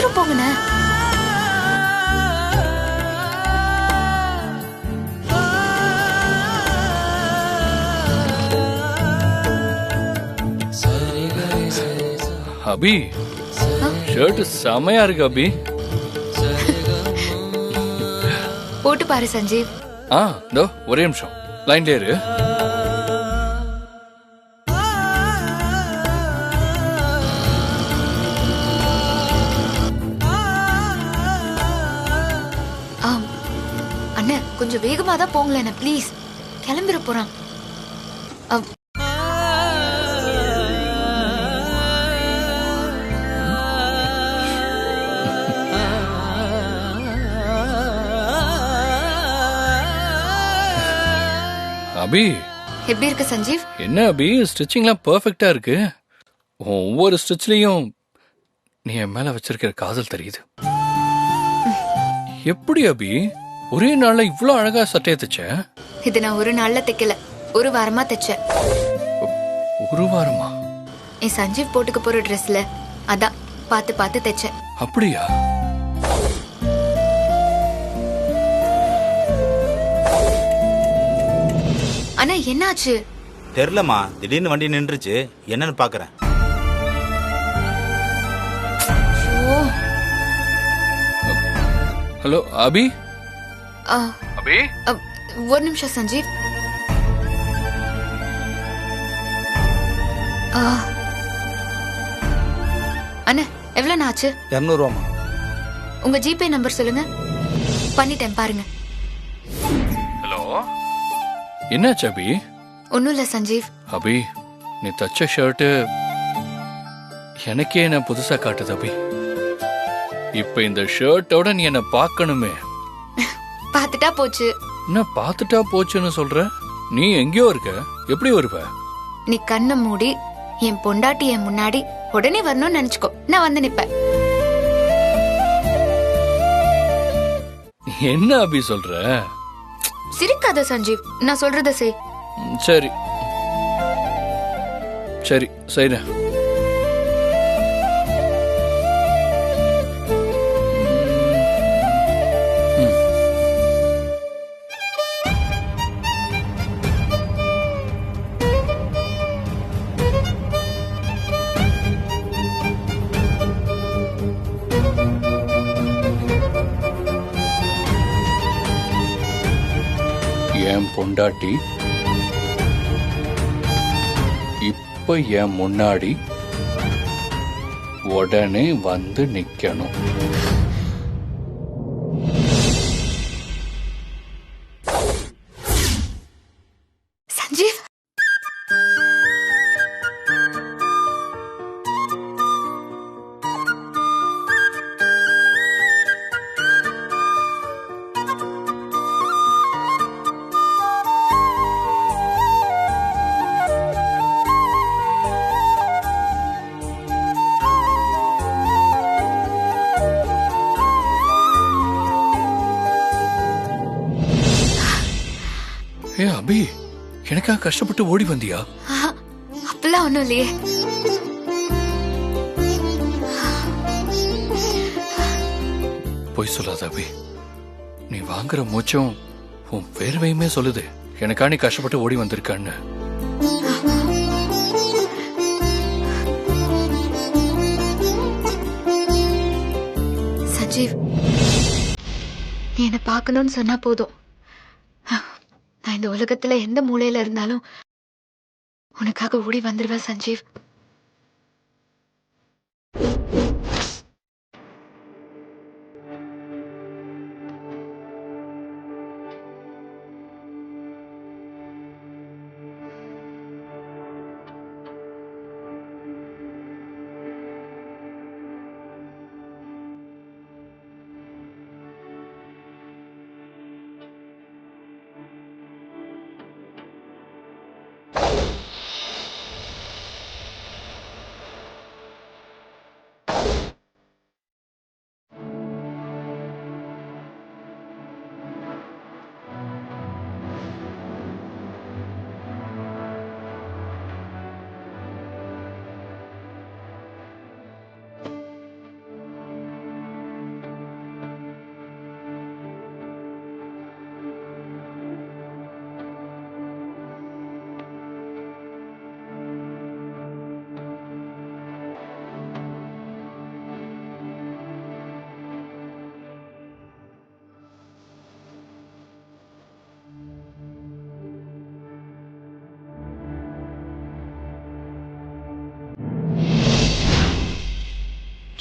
சீக்கிரம் போங்கண்ணே. அபி, ஷர்ட் செமையா இருக்கு அபி. போட்டு பாரு சஞ்சீவ். இதோ ஒரே நிமிஷம் லைன்ல இரு. அண்ணே கொஞ்சம் வேகமா தான் போங்களேன் ப்ளீஸ். கிளம்பிட போறான். அபி, எப்படி இருக்கு சஞ்சீவ்? என்ன அபி, ஸ்டிச்சிங்லாம் பெர்ஃபெக்ட்டா இருக்கு. ஒவ்வொரு ஸ்டிச்லயும் நீ என் மேல வச்சிருக்கிற காதல் தெரியுது. எப்படி அபி ஒரே நாள்ல இவ்ளோ அழகா சட்டையை தைச்ச? இது நான் ஒரு நாள்ல தைக்கல, ஒரு வாரமா தைச்சேன். ஒரு வாரமா? என் சஞ்சீவ் போட்டுக்க போற ட்ரெஸ்ல அதான் பார்த்து பார்த்து தைச்சேன். அப்படியா? அண்ணா என்னாச்சு? தெரியலமா, திடீர்னு வண்டி நின்றுச்சு, என்னன்னு பாக்குறேன். ஹலோ அபி. அபி, ஒரு நிமிஷம் சஞ்சீவ். அண்ணா எவ்வளவு ஆச்சு? 200 ரூபாமா. உங்க ஜிபே நம்பர் சொல்லுங்க, பண்ணிட்டேன் பாருங்க. ஹலோ, என்னாச்சு அபி? ஒன்னும் இல்ல சஞ்சீவ். அபி, நீ தச்ச ஷர்ட் எனக்கே என்ன புதுசா காட்டுது அபி. இப்ப இந்த ஷர்ட்டோட நீ என்ன பார்க்கணுமே. பாத்துட்டா போச்சு. என்ன பாத்துட்டா போச்சுன்னு சொல்ற? நீ எங்கேயோ இருக்க, எப்படி வருவ? நீ கண்ணை மூடி என் பொண்டாட்டி என் முன்னாடி உடனே வரணும்னு நினைச்சுக்கோ, நான் வந்து நிப்பேன். என்ன அபி சொல்ற? சிரிக்காத சஞ்சீவ், நான் சொல்றத செய். சரி சரி செய்றேன். என் பொண்டாட்டி இப்ப என் முன்னாடி உடனே வந்து நிக்கணும். சஞ்சீவ், ஏ அபி, எனக்கா கஷ்டப்பட்டு ஓடி வந்தியா? அப்பெல்லாம் ஒண்ணும் இல்லையே. பொய் சொல்லாத அபி. நீ வாங்குற மூச்சும் உன் வேர்வையுமே சொல்லுது எனக்கா நீ கஷ்டப்பட்டு ஓடி வந்திருக்கான்னு. சஞ்சீவ், நீ என்ன பார்க்கணும்னு சொன்னா போதும், நான் இந்த உலகத்துல எந்த மூலையில இருந்தாலும் உனக்காக ஓடி வந்துருவேன் சஞ்சீவ்.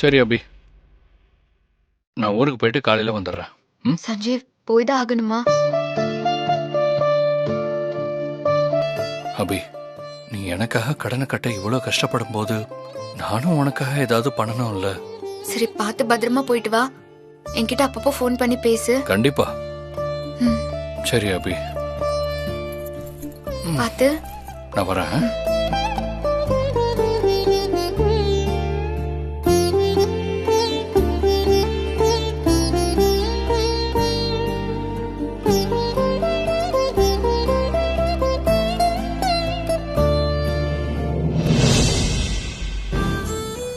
சரி அபி, நான் ஊருக்கு போயிட்டு காலையில வந்துடுறேன். ம், சஞ்சீவ் போய் தான் ஆகணுமா? அபி, நீ எனக்காக கடனை கட்ட இவ்வளோ கஷ்டப்படும் போது நானும் உனக்காக ஏதாவது பண்ணணும்ல. சரி பார்த்து பத்திரமா போயிட்டு வா. என்கிட்ட அப்பப்போ ஃபோன் பண்ணி பேசு. கண்டிப்பா. ம், சரி அபி, பார்த்து. நான் வரேன்.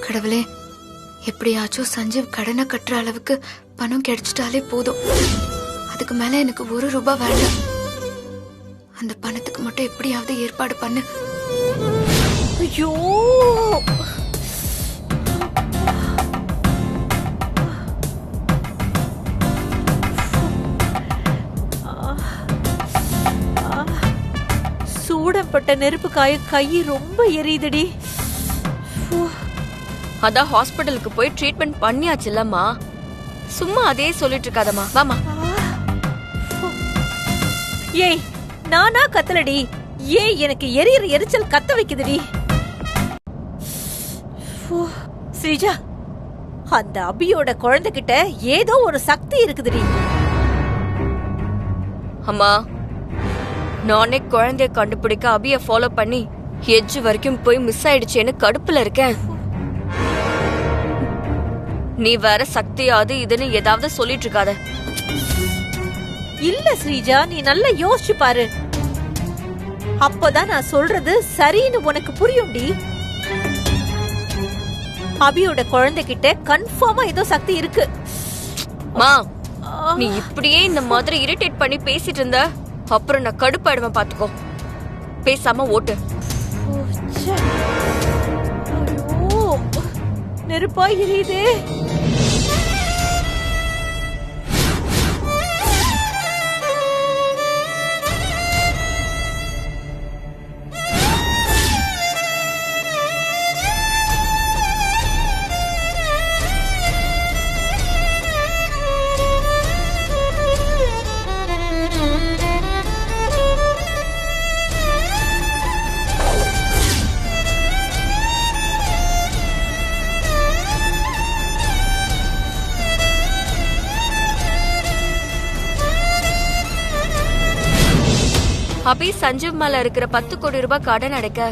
கடவுளே, எப்படியாச்சும் சஞ்சீவ் கடனை கட்டுற அளவுக்கு பணம் கிடைச்சிட்டாலே போதும். அதுக்கு மேல எனக்கு 1 ரூபாய் வேண்டாம். அந்த பணத்துக்கு மட்டும் எப்படியாவது ஏற்பாடு பண்ணு. ஐயோ, சூடப்பட்ட நெருப்பு காய கை ரொம்ப எரியுதுடி. அதான் ஹாஸ்பிட்டலுக்கு போய் ட்ரீட்மெண்ட் பண்ணியாச்சுல்லம்மா. சும்மா அதே சொல்லிட்டு இருக்காதம்மா, வாமா. ஏய், நானா கத்தலடி. ஏய், எனக்கு எரியற எரிச்சல் கத்த வைக்குதுடி. ஸ்ரீஜா, அந்த அபியோட குழந்தைகிட்ட ஏதோ ஒரு சக்தி இருக்குதுடி. அம்மா, நானே குழந்தைய கண்டுபிடிக்க அபிய ஃபாலோ பண்ணி எட்ஜ் வரைக்கும் போய் மிஸ் ஆயிடுச்சேன்னு கடுப்புல இருக்கேன். நீ வேற சக்தியாது இதுன்னு ஏதாவது சொல்லிட்டு இருக்காத. இல்ல ஸ்ரீஜா, நீ நல்லா யோசிச்சு பாரு. அப்பதான் நான் சொல்றது சரின்னு உனக்கு புரியும்டி. அபியோட குழந்தைகிட்ட கன்ஃபார்மா ஏதோ சக்தி இருக்கு. மா, நீ இப்படியே இந்த மாதிரி இரிட்டேட் பண்ணி பேசிட்டு இருந்த அப்புறம் நான் கடுப்பாயிடுவேன், பாத்துக்கோ. பேசாம ஓட்டு. ஐயோ, நெருப்பா எரியுதே. அபி சஞ்சீவ் மேல இருக்கிற 10 கோடி ரூபாய் கடன் அடைக்க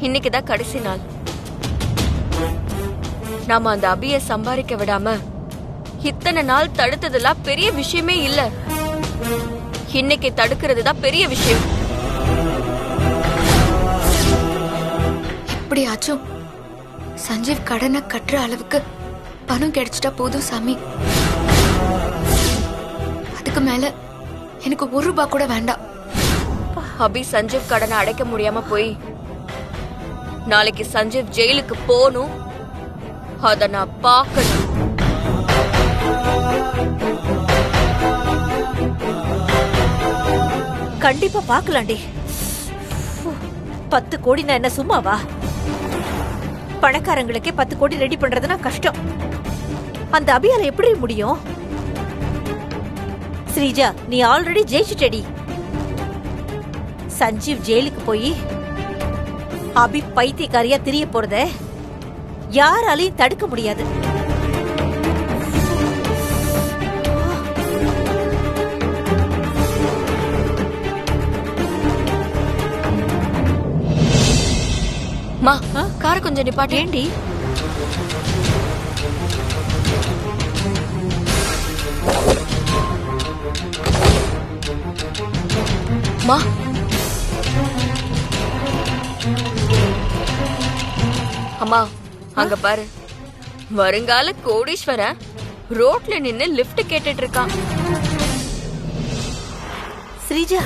இன்னைக்குதான் கடைசி நாள். நாம அந்த அபிய சம்பாதிக்க விடாம இத்தனை நாள் தடுத்ததெல்லாம் பெரிய விஷயமே இல்ல. இன்னைக்கு தடுக்கிறது தான் பெரிய விஷயம். எப்படியாச்சும் சஞ்சீவ் கடனை கட்டுற அளவுக்கு பணம் கிடைச்சிட்டா போதும் சாமி. அதுக்கு மேல எனக்கு 1 ரூபாய் கூட வேண்டாம். அபி சஞ்சீவ் கடனை அடைக்க முடியாம போய் நாளைக்கு சஞ்சீவ் ஜெயிலுக்கு போகணும். அத நான் பார்க்கணும். கண்டிப்பா பாக்கலாண்டி. 10 கோடி நான் என்ன சும்மாவா? பணக்காரங்களுக்கே 10 கோடி ரெடி பண்றதுனா கஷ்டம். அந்த அபியால எப்படி முடியும்? ஸ்ரீஜா, நீ ஆல்ரெடி ஜெயிச்சுட்டடி. சஞ்சீவ் ஜெயிலுக்கு போய் அபி பைத்தியக்காரியா திரிய போறத யாராலையும் தடுக்க முடியாது. மா, காரை கொஞ்சம் நிப்பாட்டு. ஏண்டி? மா, அம்மா அங்க பாரு, வருங்கால கோடீஸ்வரன் ரோட்ல நின்னு லிஃப்ட் கேட்டுட்டு இருக்கான். ஸ்ரீஜா,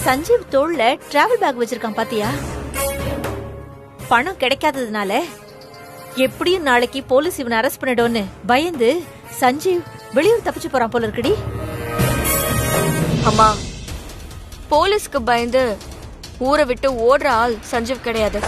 சஞ்சீவ் தோள்ல டிராவல் பேக் வச்சிருக்கான் பாத்தியா? பணம் கிடைக்காததுனால எப்படியும் நாளைக்கு போலீஸ் இவனை அரெஸ்ட் பண்ணிடும்னு பயந்து சஞ்சீவ் வெளியூர் தப்பிச்சு போறான் போல இருக்குடி. அம்மா, போலீஸ்க்கு பயந்து ஊரை விட்டு ஓடுற ஆள் சஞ்சீவ் கிடையாது.